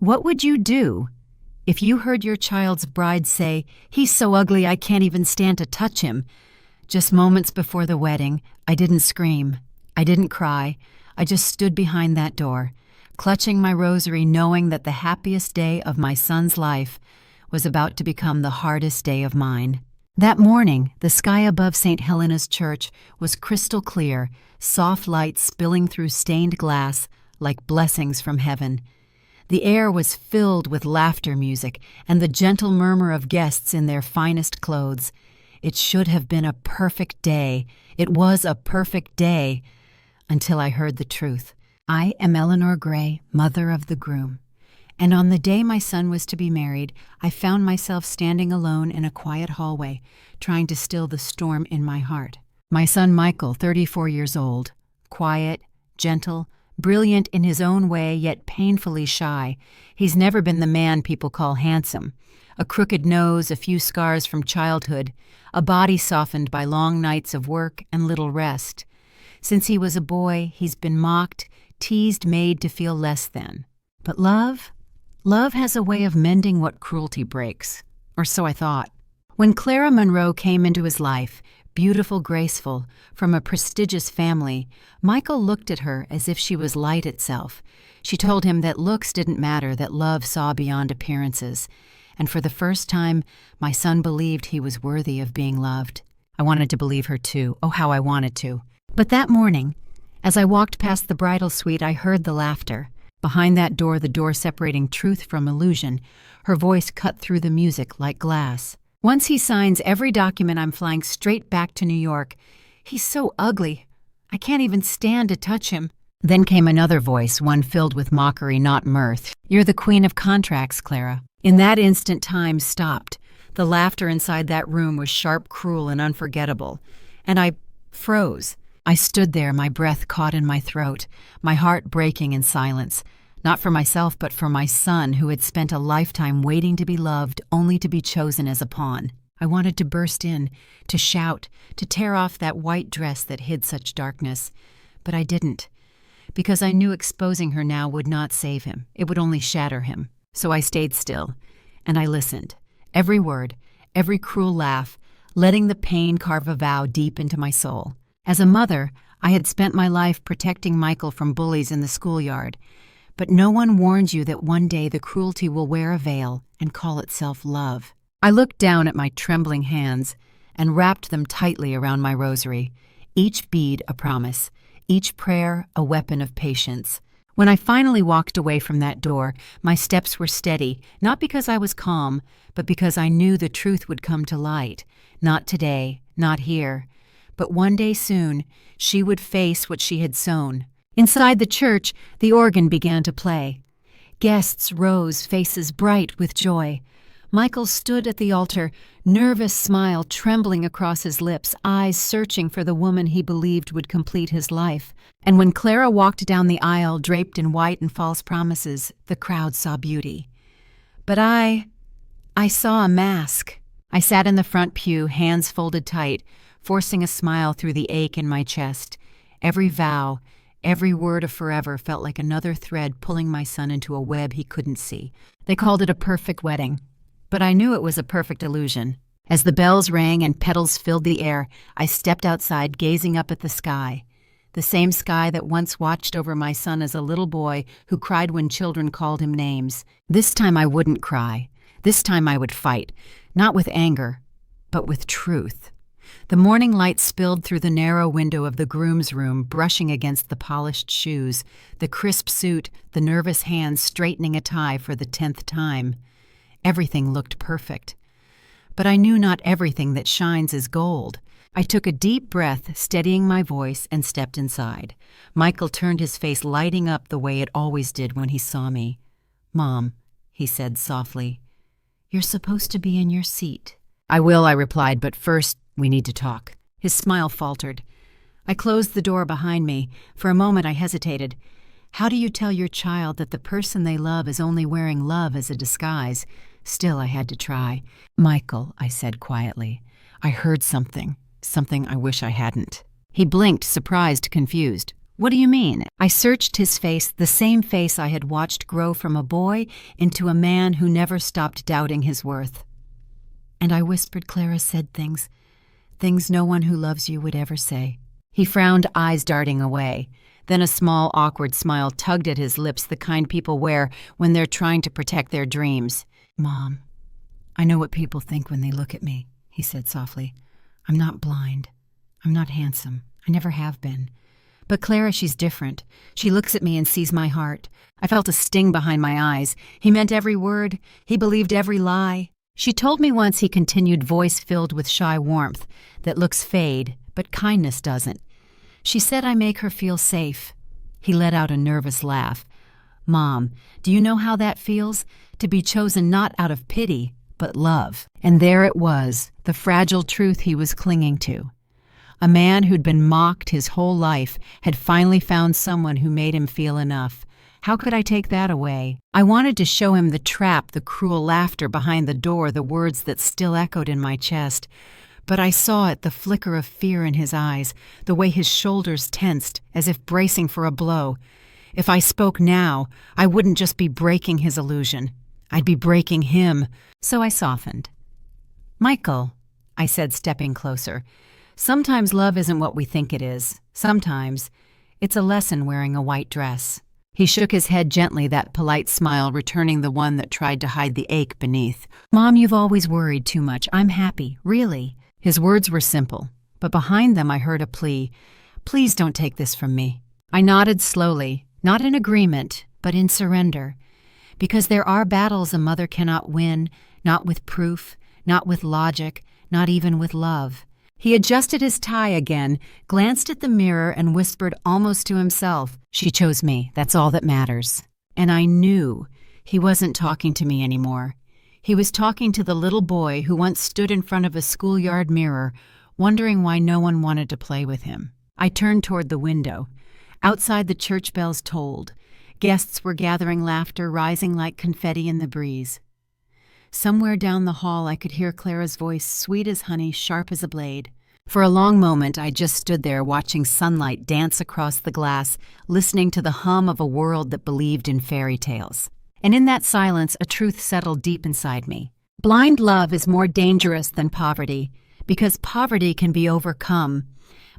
What would you do if you heard your child's bride say, "He's so ugly I can't even stand to touch him"? Just moments before the wedding, I didn't scream. I didn't cry. I just stood behind that door, clutching my rosary, knowing that the happiest day of my son's life was about to become the hardest day of mine. That morning, the sky above St. Helena's Church was crystal clear, soft light spilling through stained glass like blessings from heaven. The air was filled with laughter music and the gentle murmur of guests in their finest clothes. It should have been a perfect day. It was a perfect day, until I heard the truth. I am Eleanor Gray, mother of the groom. And on the day my son was to be married, I found myself standing alone in a quiet hallway, trying to still the storm in my heart. My son Michael, 34 years old, quiet, gentle, brilliant in his own way, yet painfully shy. He's never been the man people call handsome. A crooked nose, a few scars from childhood, a body softened by long nights of work and little rest. Since he was a boy, he's been mocked, teased, made to feel less than. But love has a way of mending what cruelty breaks, or so I thought. When Clara Monroe came into his life, beautiful, graceful, from a prestigious family, Michael looked at her as if she was light itself. She told him that looks didn't matter, that love saw beyond appearances. And for the first time, my son believed he was worthy of being loved. I wanted to believe her too. Oh, how I wanted to. But that morning, as I walked past the bridal suite, I heard the laughter. Behind that door, the door separating truth from illusion, her voice cut through the music like glass. "Once he signs every document, I'm flying straight back to New York. He's so ugly. I can't even stand to touch him." Then came another voice, one filled with mockery, not mirth. "You're the queen of contracts, Clara." In that instant, time stopped. The laughter inside that room was sharp, cruel, and unforgettable. And I froze. I stood there, my breath caught in my throat, my heart breaking in silence. Not for myself, but for my son, who had spent a lifetime waiting to be loved, only to be chosen as a pawn. I wanted to burst in, to shout, to tear off that white dress that hid such darkness. But I didn't, because I knew exposing her now would not save him. It would only shatter him. So I stayed still, and I listened. Every word, every cruel laugh, letting the pain carve a vow deep into my soul. As a mother, I had spent my life protecting Michael from bullies in the schoolyard. But no one warns you that one day the cruelty will wear a veil and call itself love. I looked down at my trembling hands and wrapped them tightly around my rosary, each bead a promise, each prayer a weapon of patience. When I finally walked away from that door, my steps were steady, not because I was calm, but because I knew the truth would come to light. Not today, not here, but one day soon, she would face what she had sown. Inside the church, the organ began to play. Guests rose, faces bright with joy. Michael stood at the altar, nervous smile trembling across his lips, eyes searching for the woman he believed would complete his life. And when Clara walked down the aisle, draped in white and false promises, the crowd saw beauty. But I saw a mask. I sat in the front pew, hands folded tight, forcing a smile through the ache in my chest. Every vow, every word of forever felt like another thread pulling my son into a web he couldn't see. They called it a perfect wedding. But I knew it was a perfect illusion. As the bells rang and petals filled the air, I stepped outside, gazing up at the sky. The same sky that once watched over my son as a little boy who cried when children called him names. This time I wouldn't cry. This time I would fight, not with anger, but with truth. The morning light spilled through the narrow window of the groom's room, brushing against the polished shoes, the crisp suit, the nervous hands straightening a tie for the 10th time. Everything looked perfect. But I knew not everything that shines is gold. I took a deep breath, steadying my voice, and stepped inside. Michael turned his face lighting up the way it always did when he saw me. "Mom," he said softly, "you're supposed to be in your seat." "I will," I replied, "but first we need to talk." His smile faltered. I closed the door behind me. For a moment I hesitated. How do you tell your child that the person they love is only wearing love as a disguise? Still, I had to try. "Michael," I said quietly, "I heard something I wish I hadn't." He blinked, surprised, confused. What do you mean? I searched his face, the same face I had watched grow from a boy into a man who never stopped doubting his worth. And I whispered Clara said things no one who loves you would ever say. He frowned, eyes darting away. Then a small, awkward smile tugged at his lips, the kind people wear when they're trying to protect their dreams. Mom, I know what people think when they look at me, he said softly. I'm not blind. I'm not handsome. I never have been. But Clara, she's different. She looks at me and sees my heart. I felt a sting behind my eyes. He meant every word. He believed every lie. She told me once, he continued, voice filled with shy warmth, that looks fade, but kindness doesn't. She said I make her feel safe. He let out a nervous laugh. Mom, do you know how that feels? To be chosen not out of pity, but love. And there it was, the fragile truth he was clinging to. A man who'd been mocked his whole life had finally found someone who made him feel enough. How could I take that away? I wanted to show him the trap, the cruel laughter behind the door, the words that still echoed in my chest. But I saw it, the flicker of fear in his eyes, the way his shoulders tensed, as if bracing for a blow. If I spoke now, I wouldn't just be breaking his illusion. I'd be breaking him. So I softened. Michael, I said, stepping closer, sometimes love isn't what we think it is. Sometimes it's a lesson wearing a white dress. He shook his head gently, that polite smile returning the one that tried to hide the ache beneath. Mom, you've always worried too much. I'm happy, really. His words were simple, but behind them I heard a plea. Please don't take this from me. I nodded slowly, not in agreement, but in surrender. Because there are battles a mother cannot win, not with proof, not with logic, not even with love. He adjusted his tie again, glanced at the mirror, and whispered almost to himself, She chose me, that's all that matters. And I knew he wasn't talking to me anymore. He was talking to the little boy who once stood in front of a schoolyard mirror, wondering why no one wanted to play with him. I turned toward the window. Outside, the church bells tolled. Guests were gathering, laughter rising like confetti in the breeze. Somewhere down the hall I could hear Clara's voice, sweet as honey, sharp as a blade. For a long moment I just stood there watching sunlight dance across the glass, listening to the hum of a world that believed in fairy tales. And in that silence a truth settled deep inside me. Blind love is more dangerous than poverty, because poverty can be overcome,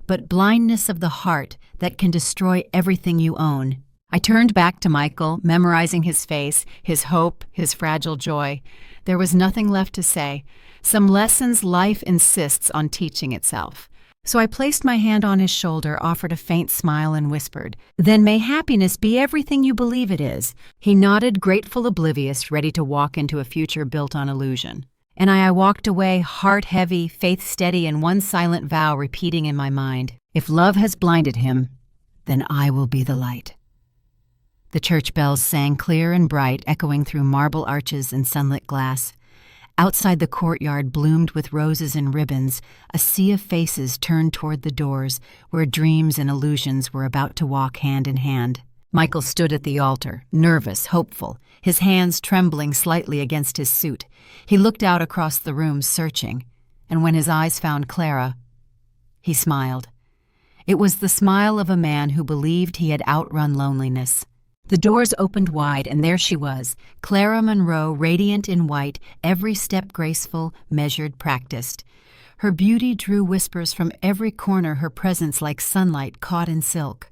but blindness of the heart that can destroy everything you own. I turned back to Michael, memorizing his face, his hope, his fragile joy. There was nothing left to say. Some lessons life insists on teaching itself. So I placed my hand on his shoulder, offered a faint smile, and whispered, Then may happiness be everything you believe it is. He nodded, grateful, oblivious, ready to walk into a future built on illusion. And I walked away, heart heavy, faith steady, and one silent vow repeating in my mind, If love has blinded him, then I will be the light. The church bells sang clear and bright, echoing through marble arches and sunlit glass. Outside the courtyard bloomed with roses and ribbons, a sea of faces turned toward the doors, where dreams and illusions were about to walk hand in hand. Michael stood at the altar, nervous, hopeful, his hands trembling slightly against his suit. He looked out across the room, searching, and when his eyes found Clara, he smiled. It was the smile of a man who believed he had outrun loneliness. The doors opened wide, and there she was, Clara Monroe, radiant in white, every step graceful, measured, practiced. Her beauty drew whispers from every corner, her presence like sunlight caught in silk.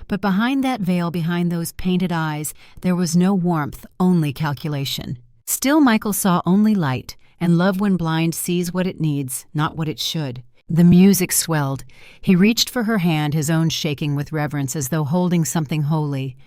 But behind that veil, behind those painted eyes, there was no warmth, only calculation. Still Michael saw only light, and love when blind sees what it needs, not what it should. The music swelled. He reached for her hand, his own shaking with reverence as though holding something holy.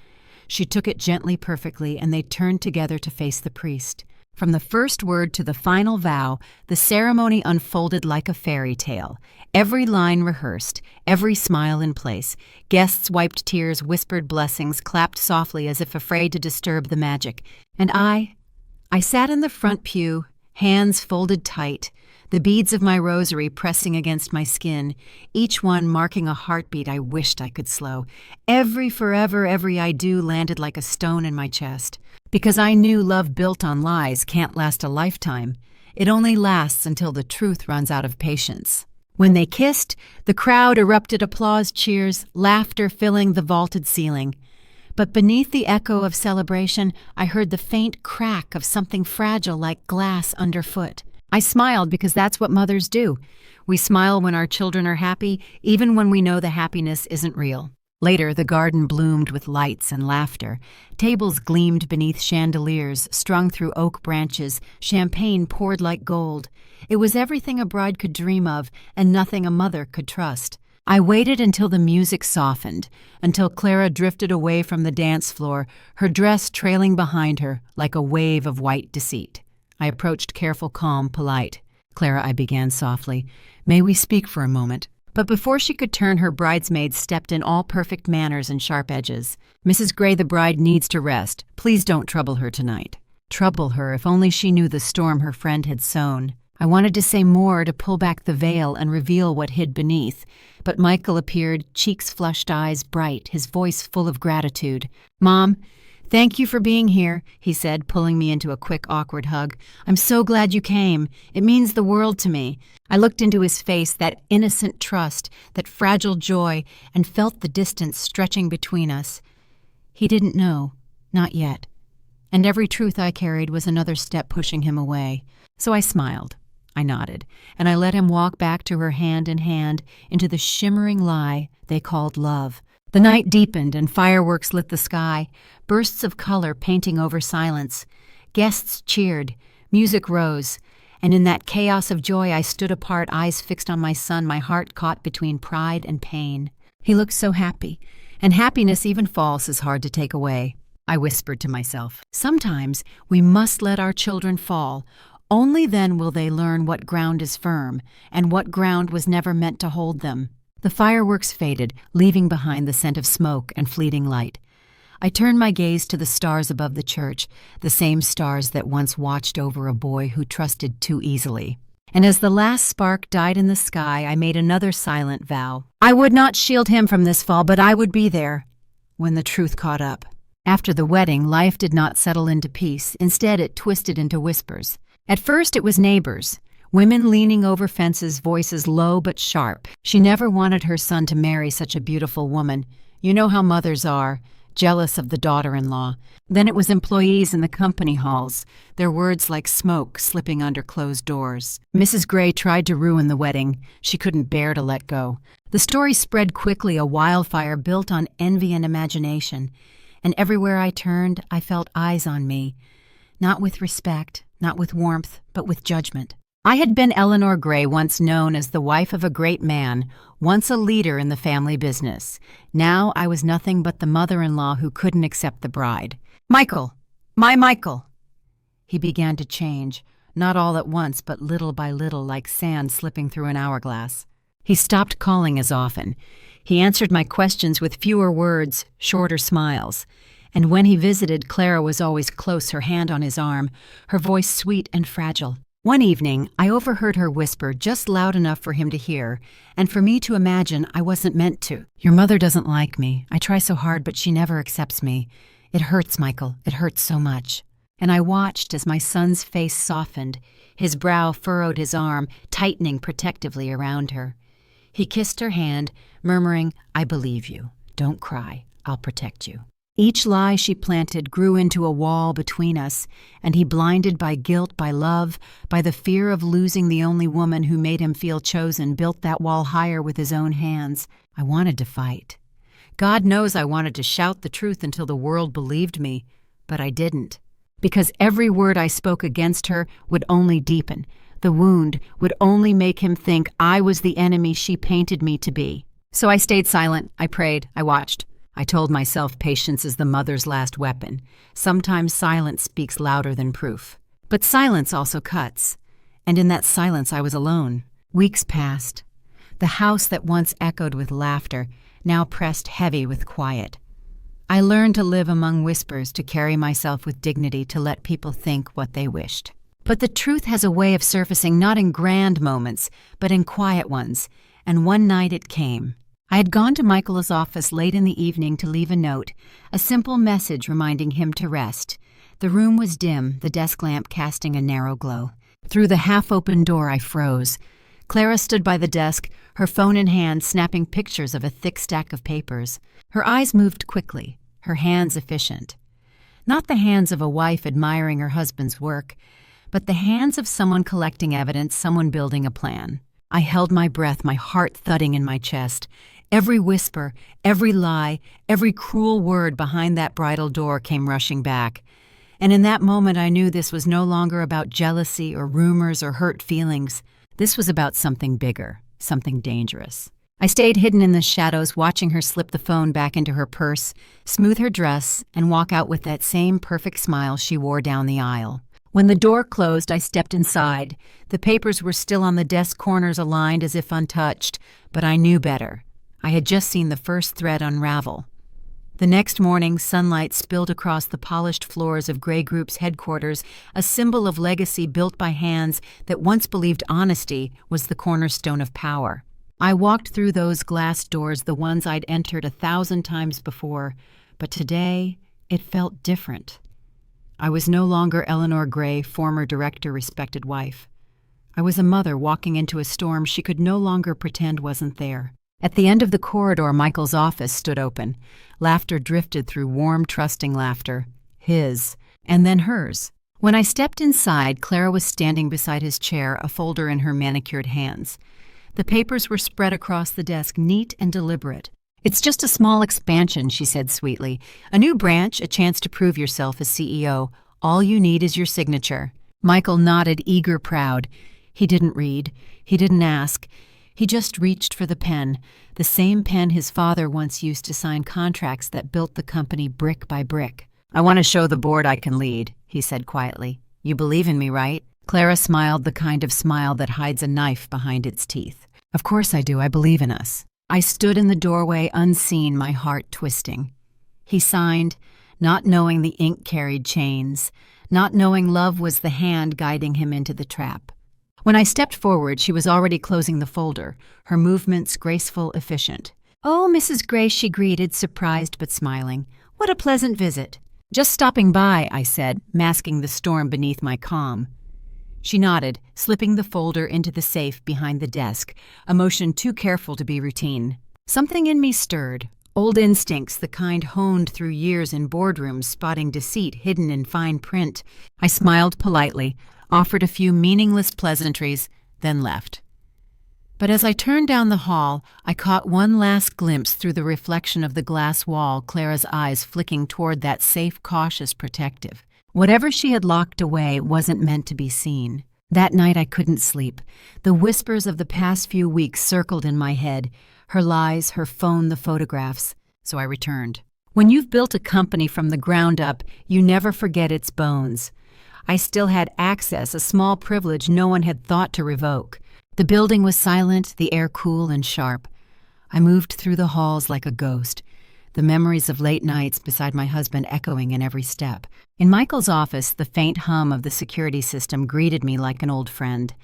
She took it gently, perfectly, and they turned together to face the priest. From the first word to the final vow, the ceremony unfolded like a fairy tale. Every line rehearsed, every smile in place. Guests wiped tears, whispered blessings, clapped softly as if afraid to disturb the magic. And I sat in the front pew, hands folded tight, the beads of my rosary pressing against my skin, each one marking a heartbeat I wished I could slow. Every forever, every I do landed like a stone in my chest. Because I knew love built on lies can't last a lifetime. It only lasts until the truth runs out of patience. When they kissed, the crowd erupted applause, cheers, laughter filling the vaulted ceiling. But beneath the echo of celebration, I heard the faint crack of something fragile like glass underfoot. I smiled because that's what mothers do. We smile when our children are happy, even when we know the happiness isn't real. Later, the garden bloomed with lights and laughter. Tables gleamed beneath chandeliers, strung through oak branches. Champagne poured like gold. It was everything a bride could dream of, and nothing a mother could trust. I waited until the music softened, until Clara drifted away from the dance floor, her dress trailing behind her like a wave of white deceit. I approached, careful, calm, polite. "Clara," I began softly, "may we speak for a moment?" But before she could turn, her bridesmaid stepped in, all perfect manners and sharp edges. "Mrs. Gray, the bride needs to rest. Please don't trouble her tonight." Trouble her, if only she knew the storm her friend had sown. I wanted to say more, to pull back the veil and reveal what hid beneath. But Michael appeared, cheeks flushed, eyes bright, his voice full of gratitude. "Mom, thank you for being here," he said, pulling me into a quick, awkward hug. "I'm so glad you came. It means the world to me." I looked into his face, that innocent trust, that fragile joy, and felt the distance stretching between us. He didn't know, not yet. And every truth I carried was another step pushing him away. So I smiled. I nodded, and I let him walk back to her hand in hand into the shimmering lie they called love. The night deepened and fireworks lit the sky, bursts of color painting over silence. Guests cheered, music rose, and in that chaos of joy I stood apart, eyes fixed on my son, my heart caught between pride and pain. He looked so happy, and happiness, even false, is hard to take away. I whispered to myself, sometimes we must let our children fall. Only then will they learn what ground is firm, and what ground was never meant to hold them. The fireworks faded, leaving behind the scent of smoke and fleeting light. I turned my gaze to the stars above the church, the same stars that once watched over a boy who trusted too easily. And as the last spark died in the sky, I made another silent vow. I would not shield him from this fall, but I would be there when the truth caught up. After the wedding, life did not settle into peace. Instead, it twisted into whispers. At first, it was neighbors. Women leaning over fences, voices low but sharp. She never wanted her son to marry such a beautiful woman. You know how mothers are, jealous of the daughter-in-law. Then it was employees in the company halls, their words like smoke slipping under closed doors. Mrs. Gray tried to ruin the wedding. She couldn't bear to let go. The story spread quickly, a wildfire built on envy and imagination. And everywhere I turned, I felt eyes on me. Not with respect, not with warmth, but with judgment. I had been Eleanor Gray, once known as the wife of a great man, once a leader in the family business. Now I was nothing but the mother-in-law who couldn't accept the bride. "Michael! My Michael!" He began to change, not all at once, but little by little, like sand slipping through an hourglass. He stopped calling as often. He answered my questions with fewer words, shorter smiles. And when he visited, Clara was always close, her hand on his arm, her voice sweet and fragile. One evening, I overheard her whisper just loud enough for him to hear, and for me to imagine I wasn't meant to. "Your mother doesn't like me. I try so hard, but she never accepts me. It hurts, Michael. It hurts so much." And I watched as my son's face softened, his brow furrowed, his arm tightening protectively around her. He kissed her hand, murmuring, "I believe you. Don't cry. I'll protect you." Each lie she planted grew into a wall between us, and he, blinded by guilt, by love, by the fear of losing the only woman who made him feel chosen, built that wall higher with his own hands. I wanted to fight. God knows I wanted to shout the truth until the world believed me, but I didn't. Because every word I spoke against her would only deepen. The wound would only make him think I was the enemy she painted me to be. So I stayed silent. I prayed. I watched. I told myself patience is the mother's last weapon. Sometimes silence speaks louder than proof. But silence also cuts. And in that silence I was alone. Weeks passed. The house that once echoed with laughter now pressed heavy with quiet. I learned to live among whispers, to carry myself with dignity, to let people think what they wished. But the truth has a way of surfacing not in grand moments, but in quiet ones. And one night it came. I had gone to Michael's office late in the evening to leave a note, a simple message reminding him to rest. The room was dim, the desk lamp casting a narrow glow. Through the half-open door I froze. Clara stood by the desk, her phone in hand, snapping pictures of a thick stack of papers. Her eyes moved quickly, her hands efficient. Not the hands of a wife admiring her husband's work, but the hands of someone collecting evidence, someone building a plan. I held my breath, my heart thudding in my chest. Every whisper, every lie, every cruel word behind that bridal door came rushing back. And in that moment I knew this was no longer about jealousy or rumors or hurt feelings. This was about something bigger, something dangerous. I stayed hidden in the shadows, watching her slip the phone back into her purse, smooth her dress, and walk out with that same perfect smile she wore down the aisle. When the door closed, I stepped inside. The papers were still on the desk corners, aligned as if untouched, but I knew better. I had just seen the first thread unravel. The next morning, sunlight spilled across the polished floors of Grey Group's headquarters, a symbol of legacy built by hands that once believed honesty was the cornerstone of power. I walked through those glass doors, the ones I'd entered 1,000 times before, but today it felt different. I was no longer Eleanor Gray, former director, respected wife. I was a mother walking into a storm she could no longer pretend wasn't there. At the end of the corridor, Michael's office stood open. Laughter drifted through, warm, trusting laughter. His, and then hers. When I stepped inside, Clara was standing beside his chair, a folder in her manicured hands. The papers were spread across the desk, neat and deliberate. "It's just a small expansion," she said sweetly. "A new branch, a chance to prove yourself as CEO. All you need is your signature." Michael nodded, eager, proud. He didn't read. He didn't ask. He just reached for the pen, the same pen his father once used to sign contracts that built the company brick by brick. "I want to show the board I can lead," he said quietly. "You believe in me, right?" Clara smiled, the kind of smile that hides a knife behind its teeth. "Of course I do. I believe in us." I stood in the doorway, unseen, my heart twisting. He signed, not knowing the ink carried chains, not knowing love was the hand guiding him into the trap. When I stepped forward, she was already closing the folder, her movements graceful, efficient. "Oh, Mrs. Gray," she greeted, surprised but smiling. "What a pleasant visit." "Just stopping by," I said, masking the storm beneath my calm. She nodded, slipping the folder into the safe behind the desk, a motion too careful to be routine. Something in me stirred, old instincts, the kind honed through years in boardrooms, spotting deceit hidden in fine print. I smiled politely, offered a few meaningless pleasantries, then left. But as I turned down the hall, I caught one last glimpse through the reflection of the glass wall, Clara's eyes flicking toward that safe, cautious, protective. Whatever she had locked away wasn't meant to be seen. That night I couldn't sleep. The whispers of the past few weeks circled in my head, her lies, her phone, the photographs. So I returned. When you've built a company from the ground up, you never forget its bones. I still had access, a small privilege no one had thought to revoke. The building was silent, the air cool and sharp. I moved through the halls like a ghost, the memories of late nights beside my husband echoing in every step. In Michael's office, the faint hum of the security system greeted me like an old friend.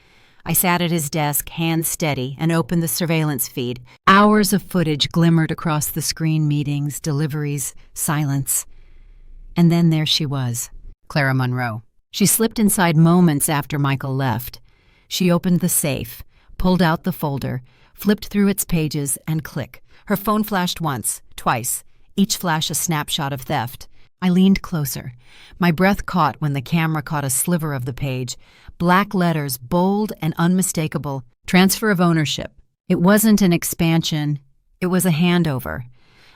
I sat at his desk, hands steady, and opened the surveillance feed. Hours of footage glimmered across the screen, meetings, deliveries, silence. And then there she was, Clara Monroe. She slipped inside moments after Michael left. She opened the safe, pulled out the folder, flipped through its pages, and click. Her phone flashed once, twice, each flash a snapshot of theft. I leaned closer. My breath caught when the camera caught a sliver of the page. Black letters, bold and unmistakable. Transfer of ownership. It wasn't an expansion. It was a handover.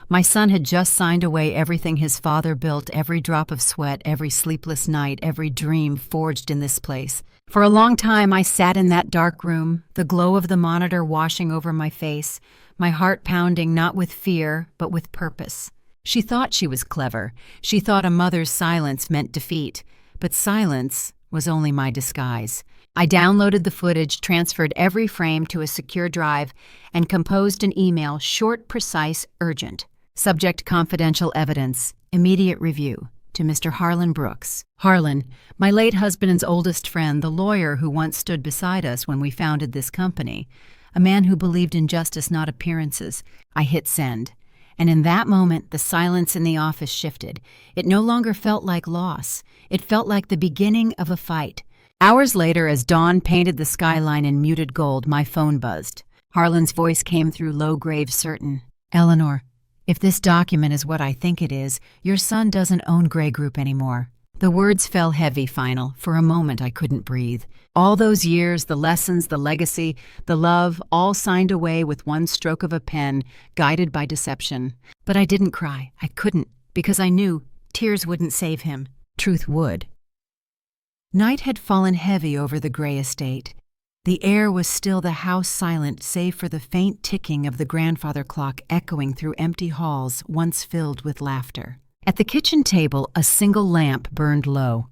My son had just signed away everything his father built, every drop of sweat, every sleepless night, every dream forged in this place. For a long time, I sat in that dark room, the glow of the monitor washing over my face, my heart pounding not with fear, but with purpose. She thought she was clever. She thought a mother's silence meant defeat. But silence was only my disguise. I downloaded the footage, transferred every frame to a secure drive, and composed an email, short, precise, urgent. Subject: confidential evidence. Immediate review. To Mr. Harlan Brooks. Harlan, my late husband's oldest friend, the lawyer who once stood beside us when we founded this company. A man who believed in justice, not appearances. I hit send. And in that moment, the silence in the office shifted. It no longer felt like loss. It felt like the beginning of a fight. Hours later, as dawn painted the skyline in muted gold, my phone buzzed. Harlan's voice came through low, grave, certain. "Eleanor, if this document is what I think it is, your son doesn't own Gray Group anymore." The words fell heavy, final. For a moment, I couldn't breathe. All those years, the lessons, the legacy, the love, all signed away with one stroke of a pen, guided by deception. But I didn't cry. I couldn't, because I knew tears wouldn't save him. Truth would. Night had fallen heavy over the Gray estate. The air was still, the house silent, save for the faint ticking of the grandfather clock echoing through empty halls once filled with laughter. At the kitchen table, a single lamp burned low.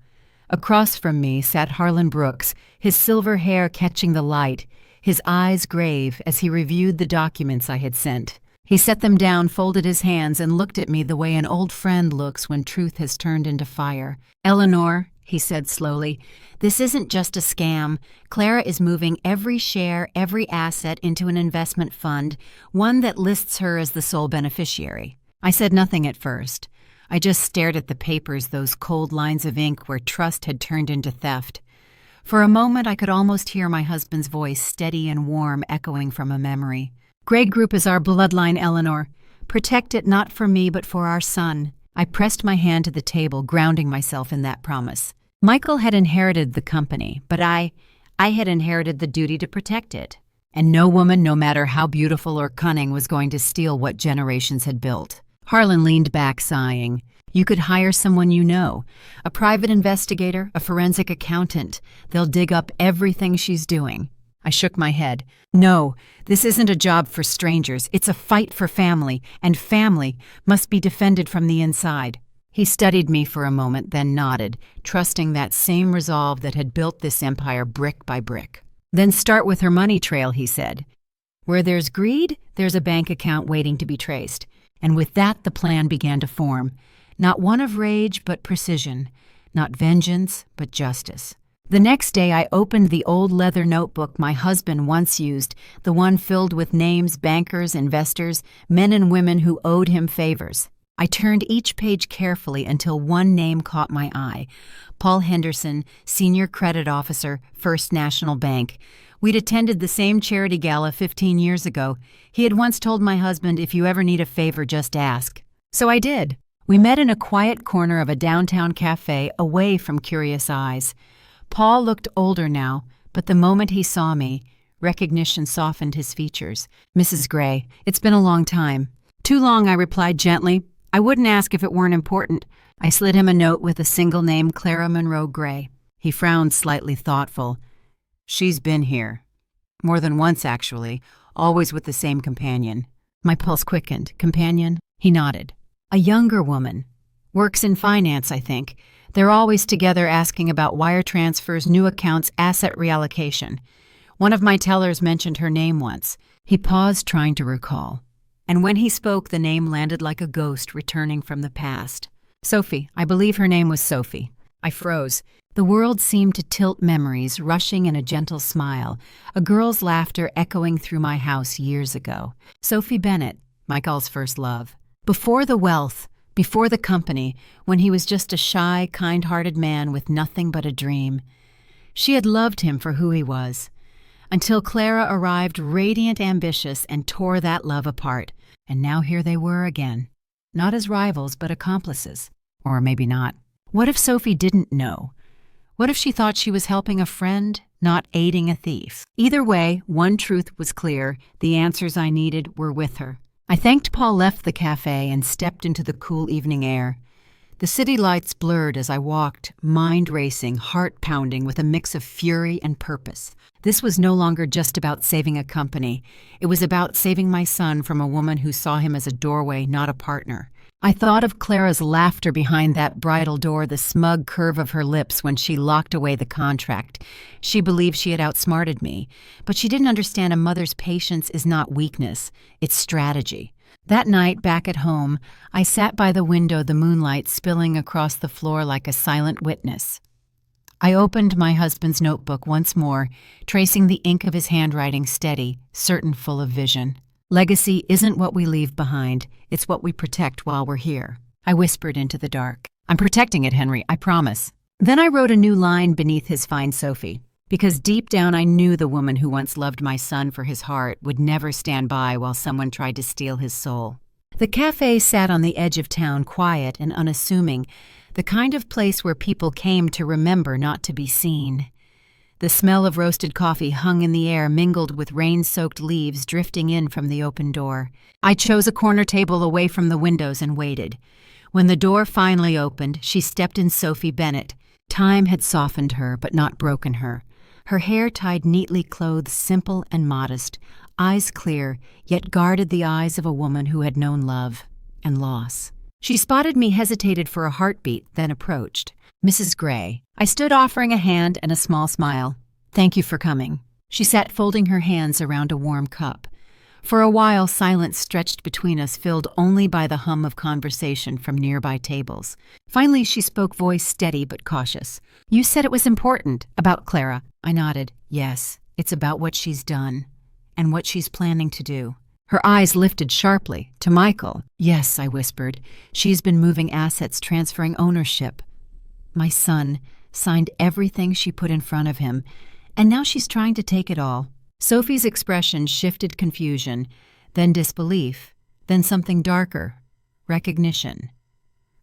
Across from me sat Harlan Brooks, his silver hair catching the light, his eyes grave as he reviewed the documents I had sent. He set them down, folded his hands, and looked at me the way an old friend looks when truth has turned into fire. "Eleanor," he said slowly, "this isn't just a scam. Clara is moving every share, every asset into an investment fund, one that lists her as the sole beneficiary." I said nothing at first. I just stared at the papers, those cold lines of ink where trust had turned into theft. For a moment, I could almost hear my husband's voice, steady and warm, echoing from a memory. "Gray Group is our bloodline, Eleanor. Protect it not for me, but for our son." I pressed my hand to the table, grounding myself in that promise. Michael had inherited the company, but I had inherited the duty to protect it. And no woman, no matter how beautiful or cunning, was going to steal what generations had built. Harlan leaned back, sighing. "You could hire someone you know, a private investigator, a forensic accountant. They'll dig up everything she's doing." I shook my head. "No, this isn't a job for strangers. It's a fight for family, and family must be defended from the inside." He studied me for a moment, then nodded, trusting that same resolve that had built this empire brick by brick. "Then start with her money trail," he said. "Where there's greed, there's a bank account waiting to be traced." And with that, the plan began to form. Not one of rage, but precision. Not vengeance, but justice. The next day, I opened the old leather notebook my husband once used, the one filled with names, bankers, investors, men and women who owed him favors. I turned each page carefully until one name caught my eye. Paul Henderson, Senior Credit Officer, First National Bank. We'd attended the same charity gala 15 years ago. He had once told my husband, "If you ever need a favor, just ask." So I did. We met in a quiet corner of a downtown cafe, away from curious eyes. Paul looked older now, but the moment he saw me, recognition softened his features. "Mrs. Gray, it's been a long time." "Too long," I replied gently. "I wouldn't ask if it weren't important." I slid him a note with a single name, Clara Monroe Gray. He frowned, slightly thoughtful. "She's been here. More than once, actually, always with the same companion." My pulse quickened. "Companion?" He nodded. "A younger woman. Works in finance, I think. They're always together asking about wire transfers, new accounts, asset reallocation. One of my tellers mentioned her name once." He paused, trying to recall. And when he spoke, the name landed like a ghost returning from the past. "Sophie. I believe her name was Sophie." I froze. The world seemed to tilt memories, rushing in a gentle smile, a girl's laughter echoing through my house years ago. Sophie Bennett, Michael's first love. Before the wealth, before the company, when he was just a shy, kind-hearted man with nothing but a dream. She had loved him for who he was, until Clara arrived, radiant, ambitious, and tore that love apart. And now here they were again. Not as rivals, but accomplices. Or maybe not. What if Sophie didn't know? What if she thought she was helping a friend, not aiding a thief? Either way, one truth was clear. The answers I needed were with her. I thanked Paul, left the cafe, and stepped into the cool evening air. The city lights blurred as I walked, mind racing, heart pounding, with a mix of fury and purpose. This was no longer just about saving a company. It was about saving my son from a woman who saw him as a doorway, not a partner. I thought of Clara's laughter behind that bridal door, the smug curve of her lips when she locked away the contract. She believed she had outsmarted me, but she didn't understand a mother's patience is not weakness, it's strategy. That night, back at home, I sat by the window, the moonlight spilling across the floor like a silent witness. I opened my husband's notebook once more, tracing the ink of his handwriting steady, certain, full of vision. "Legacy isn't what we leave behind, it's what we protect while we're here." I whispered into the dark. "I'm protecting it, Henry, I promise." Then I wrote a new line beneath his "Find Sophie," because deep down I knew the woman who once loved my son for his heart would never stand by while someone tried to steal his soul. The cafe sat on the edge of town, quiet and unassuming, the kind of place where people came to remember, not to be seen. The smell of roasted coffee hung in the air, mingled with rain-soaked leaves drifting in from the open door. I chose a corner table away from the windows and waited. When the door finally opened, she stepped in. Sophie Bennett. Time had softened her, but not broken her. Her hair tied neatly, clothes simple and modest, eyes clear, yet guarded the eyes of a woman who had known love and loss. She spotted me, hesitated for a heartbeat, then approached. "Mrs. Gray." I stood, offering a hand and a small smile. "Thank you for coming." She sat, folding her hands around a warm cup. For a while, silence stretched between us, filled only by the hum of conversation from nearby tables. Finally, she spoke, voice steady but cautious. "You said it was important, about Clara." I nodded. "Yes, it's about what she's done and what she's planning to do." Her eyes lifted sharply. "To Michael." "Yes," I whispered. "She's been moving assets, transferring ownership. My son signed everything she put in front of him, and now she's trying to take it all." Sophie's expression shifted: confusion, then disbelief, then something darker, recognition.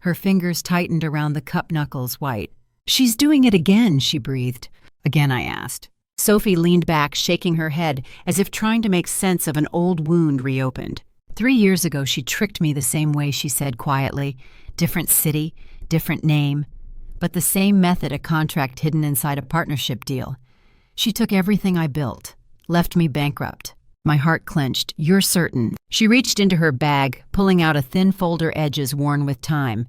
Her fingers tightened around the cup, knuckles white. "She's doing it again," she breathed. "Again?" I asked. Sophie leaned back, shaking her head, as if trying to make sense of an old wound reopened. 3 years ago she tricked me the same way," she said quietly. "Different city, different name, but the same method, a contract hidden inside a partnership deal. She took everything I built, left me bankrupt." My heart clenched. "You're certain?" She reached into her bag, pulling out a thin folder, edges worn with time.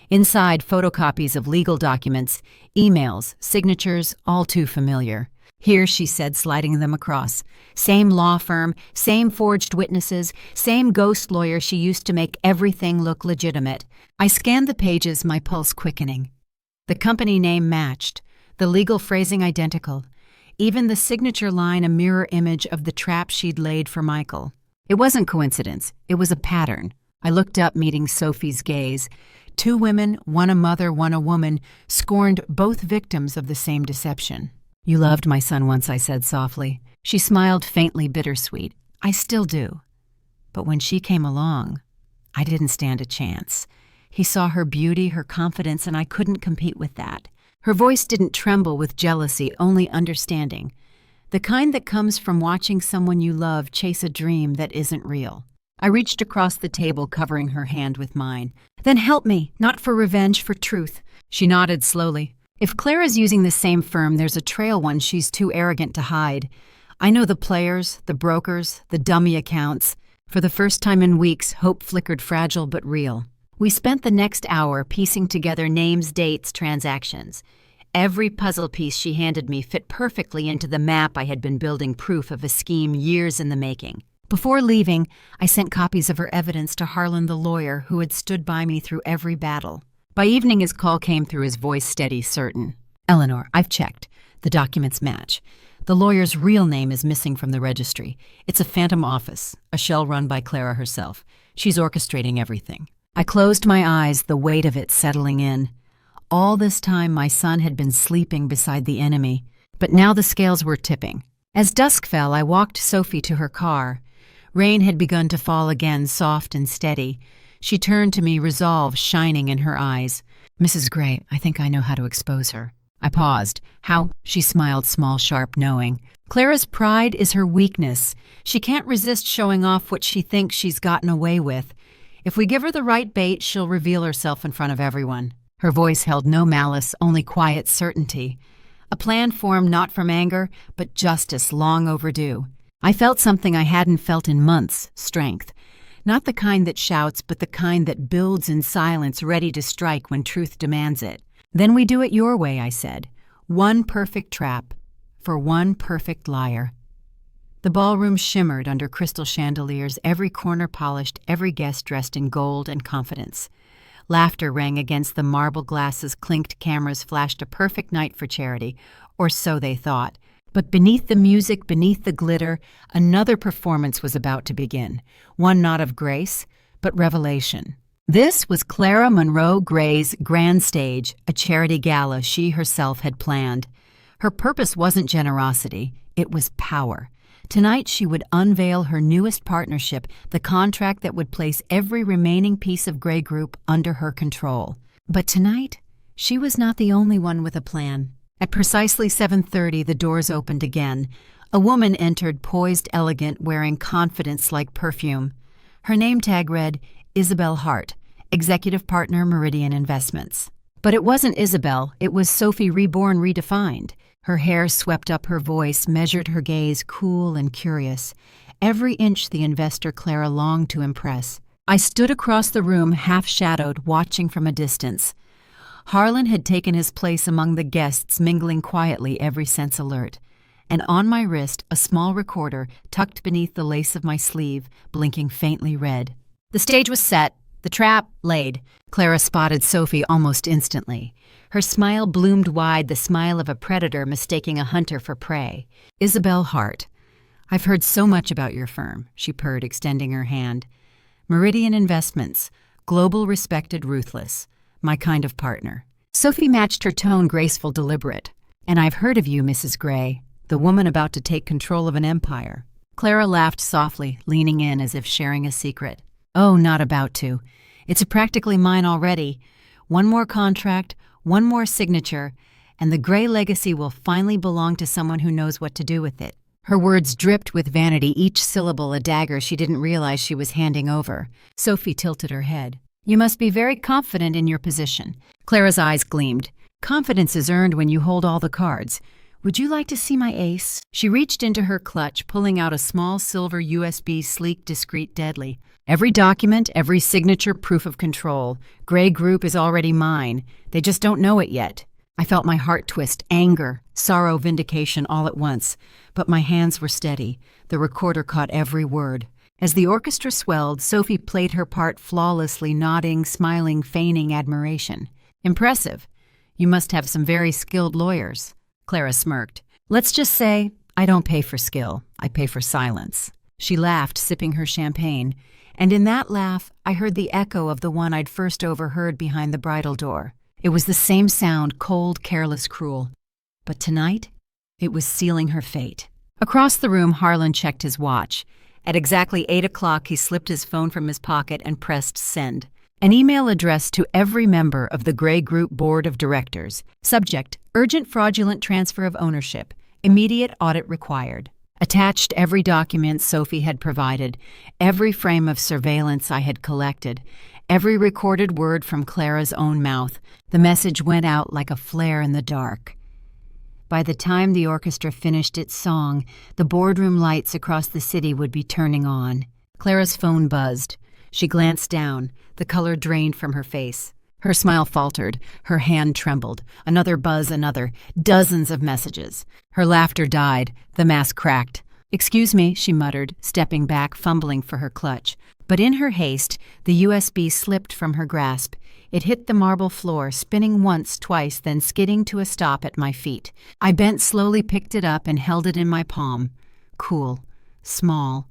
Inside, photocopies of legal documents, emails, signatures, all too familiar. "Here," she said, sliding them across. "Same law firm, same forged witnesses, same ghost lawyer she used to make everything look legitimate." I scanned the pages, my pulse quickening. The company name matched, the legal phrasing identical, even the signature line a mirror image of the trap she'd laid for Michael. It wasn't coincidence, it was a pattern. I looked up, meeting Sophie's gaze. 2 women, one a mother, one a woman, scorned, both victims of the same deception. "You loved my son once," I said softly. She smiled, faintly bittersweet. "I still do. But when she came along, I didn't stand a chance. He saw her beauty, her confidence, and I couldn't compete with that." Her voice didn't tremble with jealousy, only understanding. The kind that comes from watching someone you love chase a dream that isn't real. I reached across the table, covering her hand with mine. "Then help me, not for revenge, for truth." She nodded slowly. "If Clara's using the same firm, there's a trail one she's too arrogant to hide. I know the players, the brokers, the dummy accounts." For the first time in weeks, hope flickered, fragile but real. We spent the next hour piecing together names, dates, transactions. Every puzzle piece she handed me fit perfectly into the map I had been building, proof of a scheme years in the making. Before leaving, I sent copies of her evidence to Harlan, the lawyer, who had stood by me through every battle. By evening, his call came through, his voice steady, certain. "Eleanor, I've checked. The documents match. The lawyer's real name is missing from the registry. It's a phantom office, a shell run by Clara herself. She's orchestrating everything." I closed my eyes, the weight of it settling in. All this time, my son had been sleeping beside the enemy, but now the scales were tipping. As dusk fell, I walked Sophie to her car. Rain had begun to fall again, soft and steady. She turned to me, resolve shining in her eyes. "Mrs. Gray, I think I know how to expose her." I paused. "How?" She smiled, small, sharp, knowing. "Clara's pride is her weakness. She can't resist showing off what she thinks she's gotten away with. If we give her the right bait, she'll reveal herself in front of everyone." Her voice held no malice, only quiet certainty. A plan formed not from anger, but justice long overdue. I felt something I hadn't felt in months, strength. Not the kind that shouts, but the kind that builds in silence, ready to strike when truth demands it. "Then we do it your way," I said. "One perfect trap for one perfect liar." The ballroom shimmered under crystal chandeliers, every corner polished, every guest dressed in gold and confidence. Laughter rang against the marble glasses, clinked, cameras flashed, a perfect night for charity, or so they thought. But beneath the music, beneath the glitter, another performance was about to begin, one not of grace, but revelation. This was Clara Monroe Gray's grand stage, a charity gala she herself had planned. Her purpose wasn't generosity, it was power. Tonight she would unveil her newest partnership, the contract that would place every remaining piece of Gray Group under her control. But tonight, she was not the only one with a plan. At precisely 7:30, the doors opened again. A woman entered, poised, elegant, wearing confidence like perfume. Her name tag read, Isabel Hart, Executive Partner, Meridian Investments. But it wasn't Isabel, it was Sophie reborn, redefined. Her hair swept up her voice, measured her gaze, cool and curious. Every inch the investor Clara longed to impress. I stood across the room, half-shadowed, watching from a distance. Harlan had taken his place among the guests, mingling quietly, every sense alert. And on my wrist, a small recorder tucked beneath the lace of my sleeve, blinking faintly red. The stage was set, the trap laid. Clara spotted Sophie almost instantly. Her smile bloomed wide, the smile of a predator mistaking a hunter for prey. Isabel Hart. I've heard so much about your firm, she purred, extending her hand. Meridian Investments, global, respected, ruthless. My kind of partner. Sophie matched her tone, graceful, deliberate. And I've heard of you, Mrs. Gray, the woman about to take control of an empire. Clara laughed softly, leaning in as if sharing a secret. Oh, not about to. It's practically mine already. One more contract, one more signature, and the Gray legacy will finally belong to someone who knows what to do with it. Her words dripped with vanity, each syllable a dagger she didn't realize she was handing over. Sophie tilted her head. You must be very confident in your position. Clara's eyes gleamed. Confidence is earned when you hold all the cards. Would you like to see my ace? She reached into her clutch, pulling out a small silver USB, sleek, discreet, deadly. Every document, every signature, proof of control. Gray Group is already mine. They just don't know it yet. I felt my heart twist, anger, sorrow, vindication all at once. But my hands were steady. The recorder caught every word. As the orchestra swelled, Sophie played her part flawlessly, nodding, smiling, feigning admiration. Impressive. You must have some very skilled lawyers. Clara smirked. Let's just say, I don't pay for skill. I pay for silence. She laughed, sipping her champagne. And in that laugh, I heard the echo of the one I'd first overheard behind the bridal door. It was the same sound, cold, careless, cruel. But tonight, it was sealing her fate. Across the room, Harlan checked his watch. At exactly 8 o'clock, he slipped his phone from his pocket and pressed send. An email addressed to every member of the Gray Group Board of Directors. Subject, urgent fraudulent transfer of ownership. Immediate audit required. Attached every document Sophie had provided, every frame of surveillance I had collected, every recorded word from Clara's own mouth. The message went out like a flare in the dark. By the time the orchestra finished its song, the boardroom lights across the city would be turning on. Clara's phone buzzed. She glanced down. The color drained from her face. Her smile faltered. Her hand trembled. Another buzz, another. Dozens of messages. Her laughter died. The mask cracked. Excuse me, she muttered, stepping back, fumbling for her clutch. But in her haste, the USB slipped from her grasp. It hit the marble floor, spinning once, twice, then skidding to a stop at my feet. I bent slowly, picked it up, and held it in my palm. Cool. Small.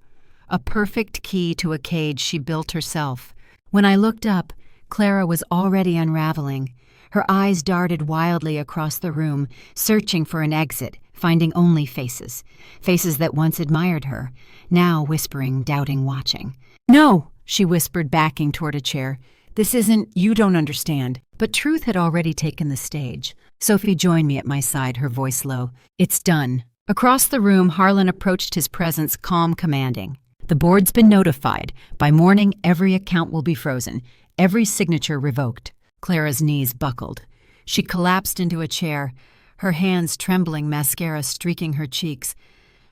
A perfect key to a cage she built herself. When I looked up, Clara was already unraveling. Her eyes darted wildly across the room, searching for an exit, finding only faces. Faces that once admired her, now whispering, doubting, watching. No, she whispered, backing toward a chair. This isn't, you don't understand. But truth had already taken the stage. Sophie joined me at my side, her voice low. It's done. Across the room, Harlan approached his presence, calm, commanding. The board's been notified. By morning, every account will be frozen. Every signature revoked. Clara's knees buckled. She collapsed into a chair, her hands trembling, mascara streaking her cheeks.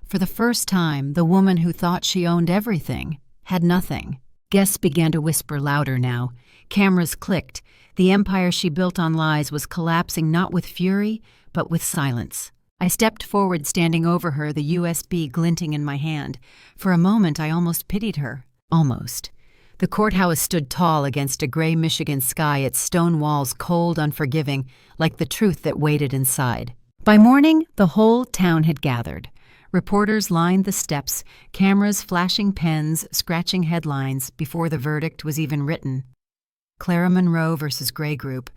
For the first time, the woman who thought she owned everything had nothing. Guests began to whisper louder now. Cameras clicked. The empire she built on lies was collapsing not with fury, but with silence. I stepped forward, standing over her, the USB glinting in my hand. For a moment, I almost pitied her. Almost. The courthouse stood tall against a gray Michigan sky, its stone walls cold, unforgiving, like the truth that waited inside. By morning, the whole town had gathered. Reporters lined the steps, cameras flashing pens, scratching headlines before the verdict was even written. Clara Monroe versus Gray Group.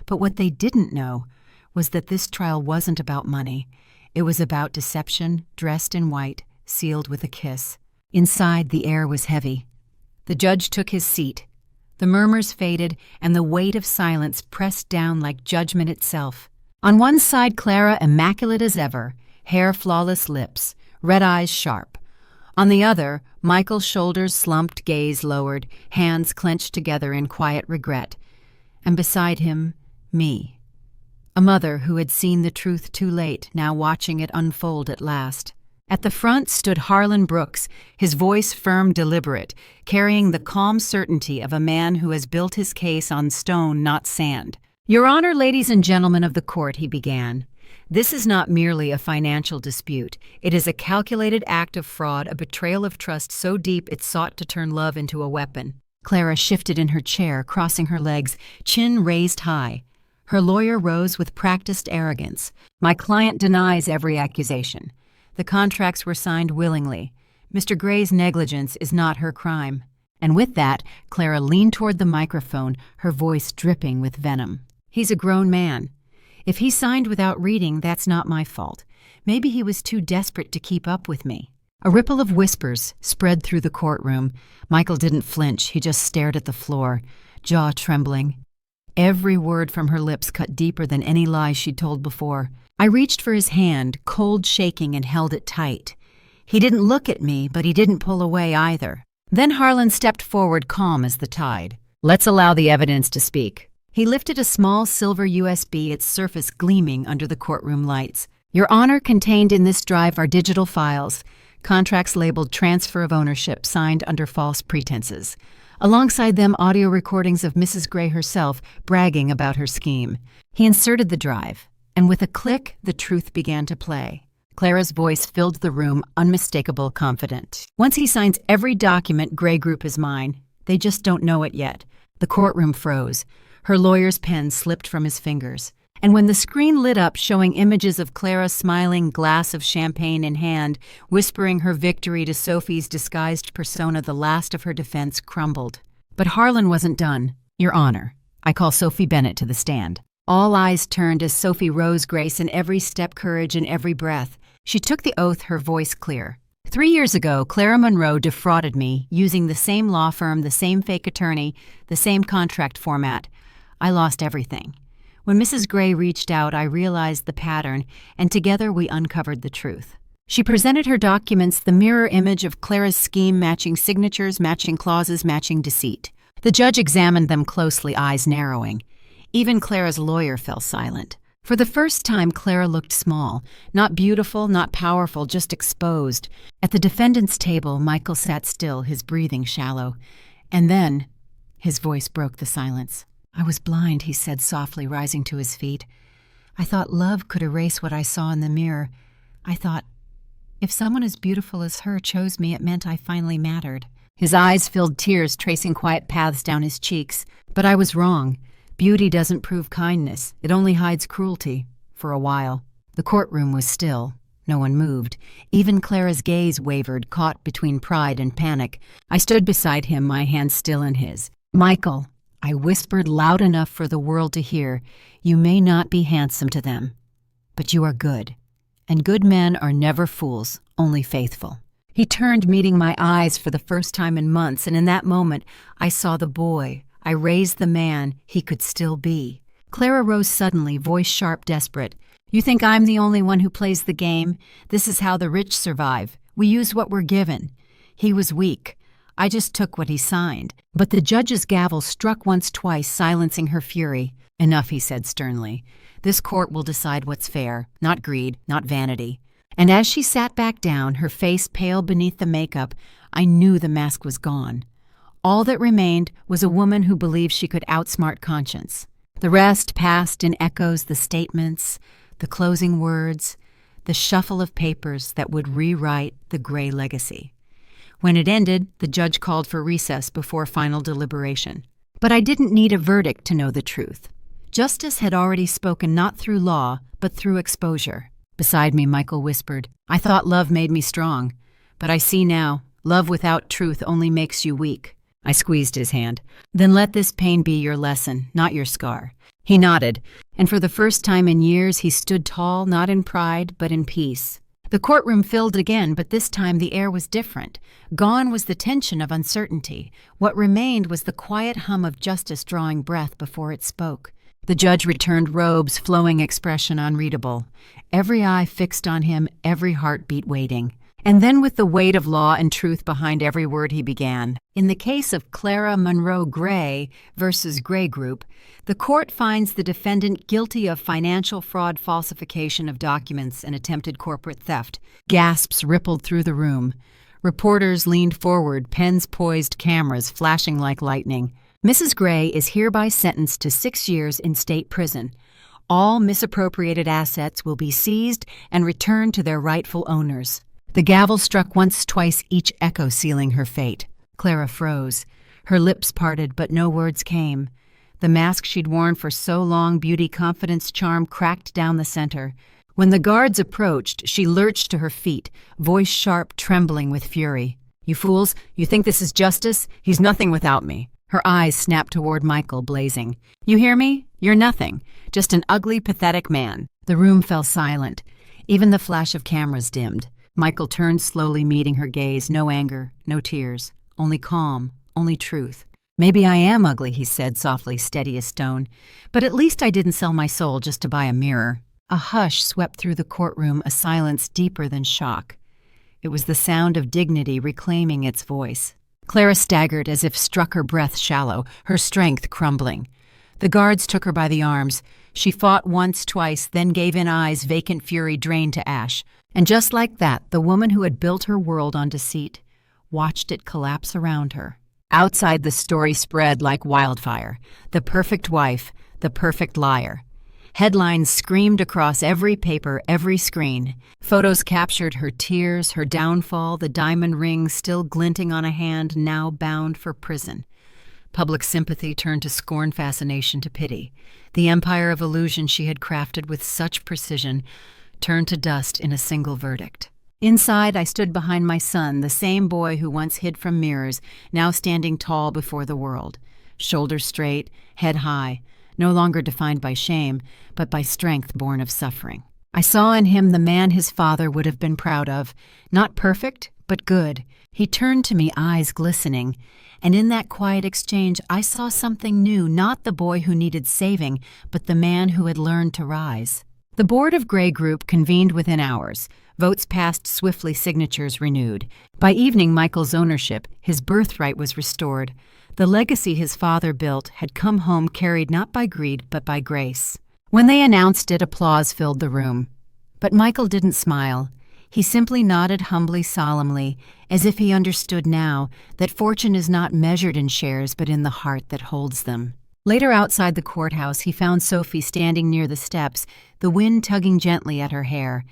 But what they didn't know was that this trial wasn't about money. It was about deception, dressed in white, sealed with a kiss. Inside, the air was heavy. The judge took his seat. The murmurs faded, and the weight of silence pressed down like judgment itself. On one side, Clara, immaculate as ever, hair flawless, lips, red eyes sharp. On the other, Michael's shoulders slumped, gaze lowered, hands clenched together in quiet regret. And beside him, me. A mother who had seen the truth too late, now watching it unfold at last. At the front stood Harlan Brooks, his voice firm, deliberate, carrying the calm certainty of a man who has built his case on stone, not sand. "Your Honor, ladies and gentlemen of the court," he began. "This is not merely a financial dispute. It is a calculated act of fraud, a betrayal of trust so deep it sought to turn love into a weapon." Clara shifted in her chair, crossing her legs, chin raised high. Her lawyer rose with practiced arrogance. "My client denies every accusation. The contracts were signed willingly. Mr. Gray's negligence is not her crime." And with that, Clara leaned toward the microphone, her voice dripping with venom. "He's a grown man. If he signed without reading, that's not my fault. Maybe he was too desperate to keep up with me." A ripple of whispers spread through the courtroom. Michael didn't flinch. He just stared at the floor, jaw trembling. Every word from her lips cut deeper than any lie she'd told before. I reached for his hand, cold shaking, and held it tight. He didn't look at me, but he didn't pull away either. Then Harlan stepped forward, calm as the tide. "Let's allow the evidence to speak." He lifted a small silver USB, its surface gleaming under the courtroom lights. "Your Honor, contained in this drive are digital files, contracts labeled transfer of ownership signed under false pretenses. Alongside them, audio recordings of Mrs. Gray herself bragging about her scheme." He inserted the drive, and with a click, the truth began to play. Clara's voice filled the room, unmistakable, confident. "Once he signs every document, Gray Group is mine. They just don't know it yet." The courtroom froze. Her lawyer's pen slipped from his fingers. And when the screen lit up, showing images of Clara smiling, glass of champagne in hand, whispering her victory to Sophie's disguised persona, the last of her defense crumbled. But Harlan wasn't done. "Your Honor, I call Sophie Bennett to the stand." All eyes turned as Sophie rose, grace in every step, courage in every breath. She took the oath, her voice clear. 3 years ago, Clara Monroe defrauded me, using the same law firm, the same fake attorney, the same contract format. I lost everything. When Mrs. Gray reached out, I realized the pattern, and together we uncovered the truth. She presented her documents, the mirror image of Clara's scheme, matching signatures, matching clauses, matching deceit. The judge examined them closely, eyes narrowing. Even Clara's lawyer fell silent. For the first time, Clara looked small, not beautiful, not powerful, just exposed. At the defendant's table, Michael sat still, his breathing shallow. And then, his voice broke the silence. "I was blind," he said softly, rising to his feet. "I thought love could erase what I saw in the mirror. I thought, if someone as beautiful as her chose me, it meant I finally mattered." His eyes filled tears, tracing quiet paths down his cheeks. But I was wrong. Beauty doesn't prove kindness. It only hides cruelty. For a while. The courtroom was still. No one moved. Even Clara's gaze wavered, caught between pride and panic. I stood beside him, my hand still in his. "Michael," I whispered loud enough for the world to hear, "you may not be handsome to them, but you are good. And good men are never fools, only faithful." He turned, meeting my eyes for the first time in months, and in that moment, I saw the boy. I raised the man he could still be. Clara rose suddenly, voice sharp, desperate. "You think I'm the only one who plays the game? This is how the rich survive. We use what we're given. He was weak. I just took what he signed." But the judge's gavel struck once, twice, silencing her fury. "Enough," he said sternly. "This court will decide what's fair, not greed, not vanity." And as she sat back down, her face pale beneath the makeup, I knew the mask was gone. All that remained was a woman who believed she could outsmart conscience. The rest passed in echoes, the statements, the closing words, the shuffle of papers that would rewrite the Gray legacy. When it ended, the judge called for recess before final deliberation. But I didn't need a verdict to know the truth. Justice had already spoken, not through law, but through exposure. Beside me, Michael whispered, "I thought love made me strong, but I see now, love without truth only makes you weak." I squeezed his hand. Then let this pain be your lesson, not your scar. He nodded, and for the first time in years he stood tall, not in pride, but in peace. The courtroom filled again, but this time the air was different. Gone was the tension of uncertainty. What remained was the quiet hum of justice drawing breath before it spoke. The judge returned robes, flowing expression unreadable. Every eye fixed on him, every heartbeat waiting. And then with the weight of law and truth behind every word he began. In the case of Clara Monroe Gray versus Gray Group, the court finds the defendant guilty of financial fraud, falsification of documents, and attempted corporate theft. Gasps rippled through the room. Reporters leaned forward, pens poised, cameras flashing like lightning. Mrs. Gray is hereby sentenced to 6 years in state prison. All misappropriated assets will be seized and returned to their rightful owners. The gavel struck once, twice, each echo sealing her fate. Clara froze. Her lips parted, but no words came. The mask she'd worn for so long, beauty, confidence, charm, cracked down the center. When the guards approached, she lurched to her feet, voice sharp, trembling with fury. "You fools, you think this is justice? He's nothing without me." Her eyes snapped toward Michael, blazing. "You hear me? You're nothing. Just an ugly, pathetic man." The room fell silent. Even the flash of cameras dimmed. Michael turned slowly, meeting her gaze. No anger, no tears. Only calm, only truth. "Maybe I am ugly," he said, softly, steady as stone. "But at least I didn't sell my soul just to buy a mirror." A hush swept through the courtroom, a silence deeper than shock. It was the sound of dignity reclaiming its voice. Clara staggered as if struck, her breath shallow, her strength crumbling. The guards took her by the arms. She fought once, twice, then gave in, eyes, vacant fury drained to ash. And just like that, the woman who had built her world on deceit watched it collapse around her. Outside, the story spread like wildfire. The perfect wife, the perfect liar. Headlines screamed across every paper, every screen. Photos captured her tears, her downfall, the diamond ring still glinting on a hand now bound for prison. Public sympathy turned to scorn, fascination to pity. The empire of illusion she had crafted with such precision turned to dust in a single verdict. Inside, I stood behind my son, the same boy who once hid from mirrors, now standing tall before the world. Shoulders straight, head high, no longer defined by shame, but by strength born of suffering. I saw in him the man his father would have been proud of, not perfect, but good. He turned to me, eyes glistening, and in that quiet exchange I saw something new, not the boy who needed saving, but the man who had learned to rise. The board of Gray Group convened within hours. Votes passed swiftly, signatures renewed. By evening, Michael's ownership, his birthright, was restored. The legacy his father built had come home, carried not by greed, but by grace. When they announced it, applause filled the room. But Michael didn't smile. He simply nodded humbly, solemnly, as if he understood now that fortune is not measured in shares, but in the heart that holds them. Later, outside the courthouse, he found Sophie standing near the steps, the wind tugging gently at her hair.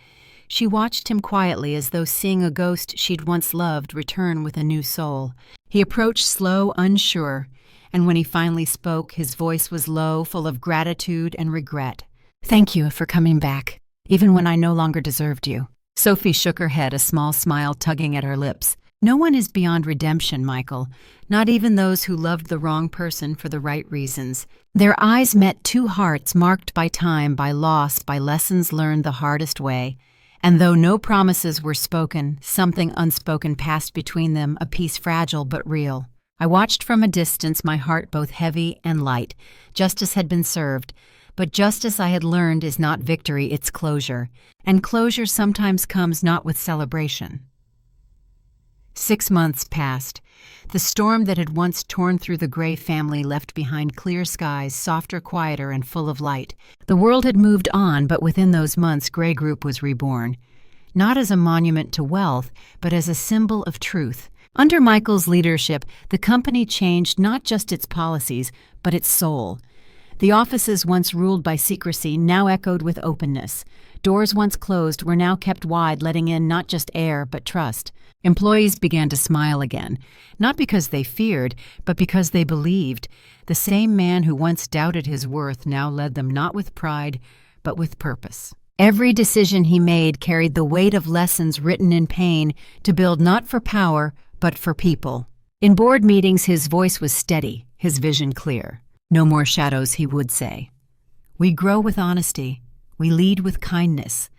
She watched him quietly, as though seeing a ghost she'd once loved return with a new soul. He approached slow, unsure, and when he finally spoke, his voice was low, full of gratitude and regret. "Thank you for coming back, even when I no longer deserved you." Sophie shook her head, a small smile tugging at her lips. "No one is beyond redemption, Michael, not even those who loved the wrong person for the right reasons." Their eyes met, two hearts marked by time, by loss, by lessons learned the hardest way. And though no promises were spoken, something unspoken passed between them, a peace fragile but real. I watched from a distance, my heart both heavy and light. Justice had been served, but justice, I had learned, is not victory, it's closure. And closure sometimes comes not with celebration. 6 months passed. The storm that had once torn through the Gray family left behind clear skies, softer, quieter, and full of light. The world had moved on, but within those months, Gray Group was reborn. Not as a monument to wealth, but as a symbol of truth. Under Michael's leadership, the company changed not just its policies, but its soul. The offices once ruled by secrecy now echoed with openness. Doors once closed were now kept wide, letting in not just air, but trust. Employees began to smile again, not because they feared, but because they believed. The same man who once doubted his worth now led them not with pride, but with purpose. Every decision he made carried the weight of lessons written in pain to build not for power, but for people. In board meetings, his voice was steady, his vision clear. No more shadows, he would say. We grow with honesty, we lead with kindness,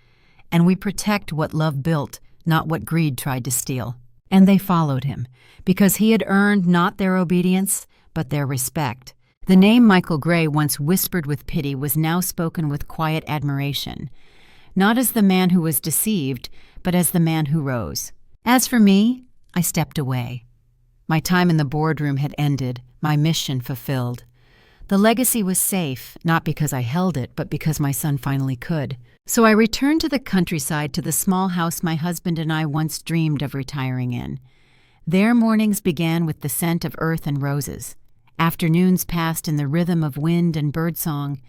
and we protect what love built, not what greed tried to steal. And they followed him, because he had earned not their obedience, but their respect. The name Michael Gray, once whispered with pity, was now spoken with quiet admiration, not as the man who was deceived, but as the man who rose. As for me, I stepped away. My time in the boardroom had ended, my mission fulfilled. The legacy was safe, not because I held it, but because my son finally could. So I returned to the countryside, to the small house my husband and I once dreamed of retiring in. There mornings began with the scent of earth and roses. Afternoons passed in the rhythm of wind and birdsong,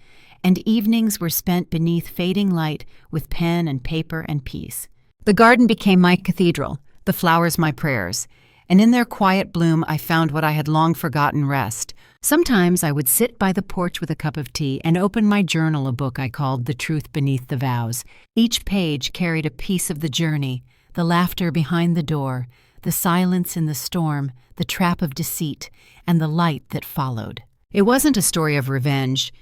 and evenings were spent beneath fading light with pen and paper and peace. The garden became my cathedral, the flowers my prayers, and in their quiet bloom I found what I had long forgotten: rest. Sometimes I would sit by the porch with a cup of tea and open my journal, a book I called The Truth Beneath the Vows. Each page carried a piece of the journey, the laughter behind the door, the silence in the storm, the trap of deceit, and the light that followed. It wasn't a story of revenge.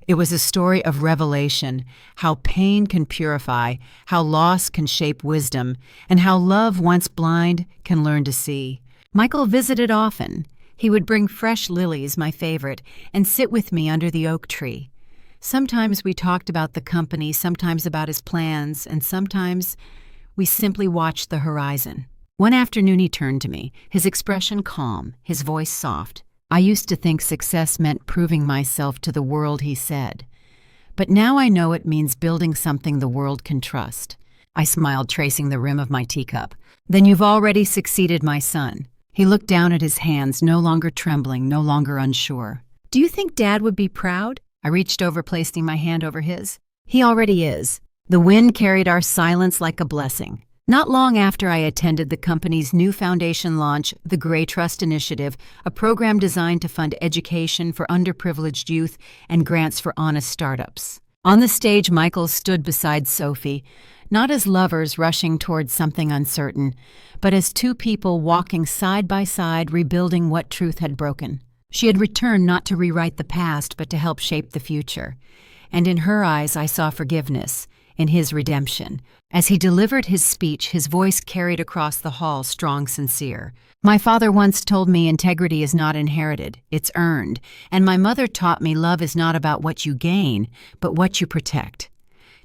It was a story of revelation, how pain can purify, how loss can shape wisdom, and how love, once blind, can learn to see. Michael visited often. He would bring fresh lilies, my favorite, and sit with me under the oak tree. Sometimes we talked about the company, sometimes about his plans, and sometimes we simply watched the horizon. One afternoon he turned to me, his expression calm, his voice soft. I used to think success meant proving myself to the world, he said. But now I know it means building something the world can trust. I smiled, tracing the rim of my teacup. Then you've already succeeded, my son. He looked down at his hands, no longer trembling, no longer unsure. Do you think Dad would be proud? I reached over, placing my hand over his. He already is. The wind carried our silence like a blessing. Not long after I attended the company's new foundation launch, the Gray Trust Initiative, a program designed to fund education for underprivileged youth and grants for honest startups. On the stage, Michael stood beside Sophie, not as lovers rushing towards something uncertain, but as two people walking side by side, rebuilding what truth had broken. She had returned not to rewrite the past, but to help shape the future. And in her eyes I saw forgiveness, in his redemption. As he delivered his speech, his voice carried across the hall, strong, sincere. My father once told me integrity is not inherited, it's earned. And my mother taught me love is not about what you gain, but what you protect.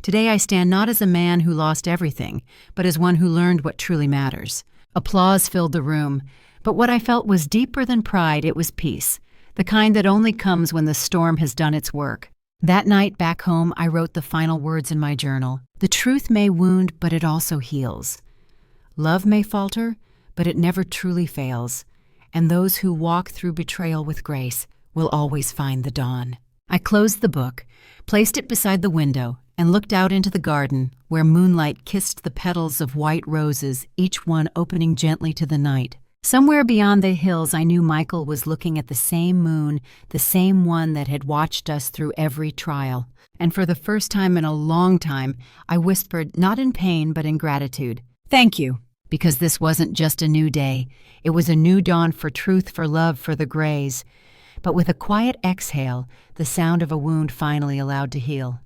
Today I stand not as a man who lost everything, but as one who learned what truly matters. Applause filled the room, but what I felt was deeper than pride. It was peace, the kind that only comes when the storm has done its work. That night back home, I wrote the final words in my journal. The truth may wound, but it also heals. Love may falter, but it never truly fails. And those who walk through betrayal with grace will always find the dawn. I closed the book, placed it beside the window, and looked out into the garden, where moonlight kissed the petals of white roses, each one opening gently to the night. Somewhere beyond the hills, I knew Michael was looking at the same moon, the same one that had watched us through every trial. And for the first time in a long time, I whispered, not in pain, but in gratitude, "Thank you," because this wasn't just a new day. It was a new dawn for truth, for love, for the Grays. But with a quiet exhale, the sound of a wound finally allowed to heal.